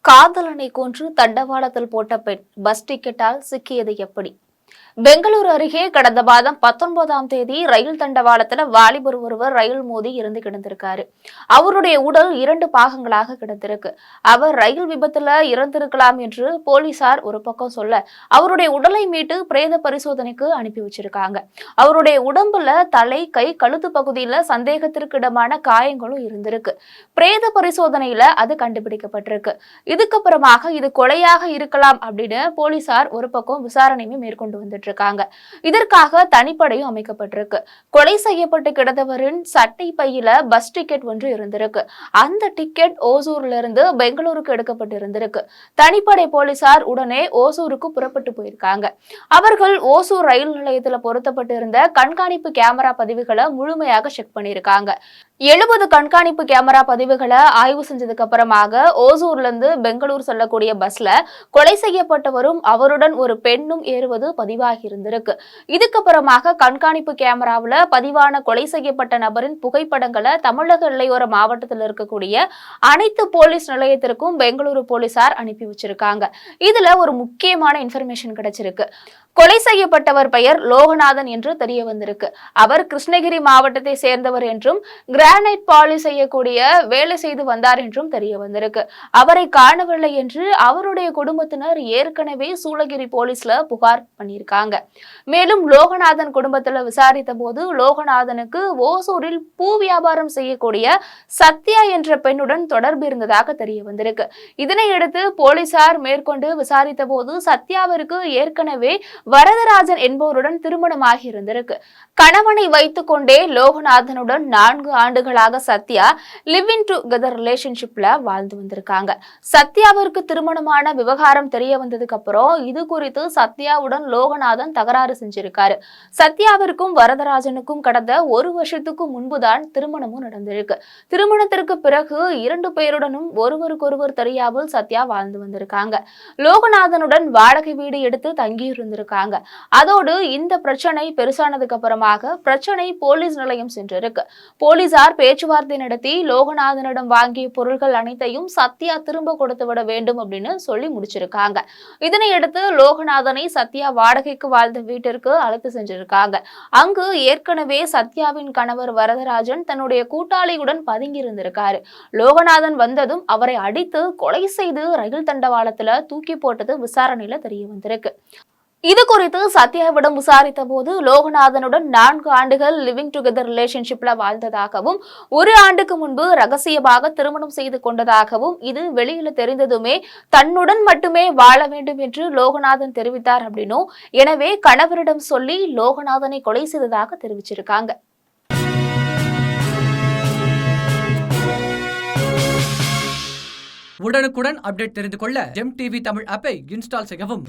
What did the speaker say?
காதலனை கொன்று தண்டவாளத்தில் போட்ட பெண் பஸ் டிக்கெட்டால் சிக்கியது எப்படி? பெங்களூரு அருகே கடந்த மாதம் 19ஆம் தேதி ரயில் தண்டவாளத்துல வாலிபர் ஒருவர் ரயில் மோதி இறந்து கிடந்திருக்காரு. அவருடைய உடல் 2 பாகங்களாக கிடந்திருக்கு. அவர் ரயில் விபத்துல இறந்திருக்கலாம் என்று போலீசார் ஒரு பக்கம் சொல்ல, அவருடைய உடலை மீட்டு பிரேத பரிசோதனைக்கு அனுப்பி வச்சிருக்காங்க. அவருடைய உடம்புல தலை, கை, கழுத்து பகுதியில சந்தேகத்திற்கிடமான காயங்களும் இருந்திருக்கு. பிரேத பரிசோதனையில அது கண்டுபிடிக்கப்பட்டிருக்கு. இதுக்கப்புறமாக இது கொலையாக இருக்கலாம் அப்படின்னு போலீசார் ஒரு பக்கம் விசாரணையுமே மேற்கொண்டு வந்துட்டு இருக்காங்க. இதற்காக தனிப்படையும் அமைக்கப்பட்டிருக்கு. கொலை செய்யப்பட்டு கிடந்தவரின் சட்டை பையில பஸ் டிக்கெட் ஒன்று இருந்திருக்கு. அந்த டிக்கெட் ஓசூர்ல இருந்து பெங்களூருக்கு எடுக்கப்பட்டு இருந்திருக்கு. தனிப்படை போலீசார் உடனே ஓசூருக்கு புறப்பட்டு போயிருக்காங்க. அவர்கள் ஓசூர் ரயில் நிலையத்தில் பொருத்தப்பட்டு இருந்த கண்காணிப்பு கேமரா பதிவுகளை முழுமையாக செக் பண்ணியிருக்காங்க. 70 கண்காணிப்பு கேமரா பதிவுகளை ஆய்வு செஞ்சதுக்கு அப்புறமாக ஓசூர்ல இருந்து பெங்களூர் செல்லக்கூடிய பஸ்ல கொலை செய்யப்பட்டவரும் அவருடன் ஒரு பெண்ணும் ஏறுவது பதிவாகி இருந்திருக்கு. இதுக்கப்புறமாக கண்காணிப்பு கேமராவில் பதிவான கொலை செய்யப்பட்ட நபரின் புகைப்படங்களை தமிழக எல்லையோர மாவட்டத்தில் இருக்கக்கூடிய அனைத்து போலீஸ் நிலையத்திற்கும் பெங்களூரு போலீசார் அனுப்பி வச்சிருக்காங்க. இதுல ஒரு முக்கியமான இன்ஃபர்மேஷன் கிடைச்சிருக்கு. கொலை செய்யப்பட்டவர் பெயர் லோகநாதன் என்று தெரிய வந்திருக்கு. அவர் கிருஷ்ணகிரி மாவட்டத்தை சேர்ந்தவர் என்றும் கிரானைட் பாலிஷ் செய்யக்கூடிய வேலை செய்து வந்தார் என்றும் தெரிய வந்திருக்கு. அவரை காணவில்லை என்று அவருடைய குடும்பத்தினர் ஏற்கனவே சூளகிரி போலீஸ்ல புகார் பண்ணியிருக்காங்க. மேலும் லோகநாதன் குடும்பத்துல விசாரித்த போது லோகநாதனுக்கு ஓசூரில் பூ வியாபாரம் செய்யக்கூடிய சத்யா என்ற பெண்ணுடன் தொடர்பு இருந்ததாக தெரிய வந்திருக்கு. இதனையடுத்து போலீசார் மேற்கொண்டு விசாரித்த போது சத்யாவிற்கு ஏற்கனவே வரதராஜன் என்பவருடன் திருமணமாகி இருந்திருக்கு. கணவனை வைத்துக் கொண்டே லோகநாதனுடன் 4 ஆண்டுகளாக சத்யா லிவிங் டுகெதர் ரிலேஷன்ஷிப்ல வாழ்ந்து வந்திருக்காங்க. சத்யாவிற்கு திருமணமான விவகாரம் தெரிய வந்ததுக்கு அப்புறம் இது குறித்து சத்யாவுடன் லோகநாதன் தகராறு செஞ்சிருக்காரு. சத்யாவிற்கும் வரதராஜனுக்கும் கடந்த 1 வருஷத்துக்கு முன்புதான் திருமணமும் நடந்திருக்கு. திருமணத்திற்கு பிறகு 2 பேருடனும் ஒருவருக்கொருவர் தெரியாமல் சத்யா வாழ்ந்து வந்திருக்காங்க. லோகநாதனுடன் வாடகை வீடு எடுத்து தங்கி இருந்திருக்காங்க. அதோடு இந்த பிரச்சனை பெருசானதுக்கு அப்புறமாக பிரச்சனை போலீஸ் நிலையம் சென்றிருக்கு. போலீசார் பேச்சுவார்த்தை நடத்தி லோகநாதனிடம் வாங்கிய பொருட்கள் அனைத்தையும் சத்யா திரும்ப கொடுத்து விட வேண்டும் அப்படின்னு சொல்லி முடிச்சிருக்காங்க. இதனையடுத்து லோகநாதனை சத்யா வாடகைக்கு வாழ்ந்த வீட்டிற்கு அழைத்து சென்றிருக்காங்க. அங்கு ஏற்கனவே சத்யாவின் கணவர் வரதராஜன் தன்னுடைய கூட்டாளியுடன் பதுங்கி இருந்திருக்காரு. லோகநாதன் வந்ததும் அவரை அடித்து கொலை செய்து ரயில் தண்டவாளத்துல தூக்கி போட்டது விசாரணையில தெரிய வந்திருக்கு. இது குறித்து சத்யாவிடம் விசாரித்த போது லோகநாதனுடன் 4 ஆண்டுகள் லிவிங் டுகெதர் ரிலேஷன்ஷிப்ல வாழ்ந்ததாகவும் 1 ஆண்டுக்கு முன்பு ரகசியமாக திருமணம் செய்து கொண்டதாகவும் இது வெளியில தெரிந்ததுமே தன்னுடன் மட்டுமே வாழ வேண்டும் என்று லோகநாதன் தெரிவித்தார் அப்படின்னும், எனவே கணவரிடம் சொல்லி லோகநாதனை கொலை செய்ததாக தெரிவிச்சிருக்காங்க. உடனுக்குடன் அப்டேட் தெரிந்து கொள்ள ஜெம் டிவி தமிழ் ஆப்பை இன்ஸ்டால் செய்யவும்.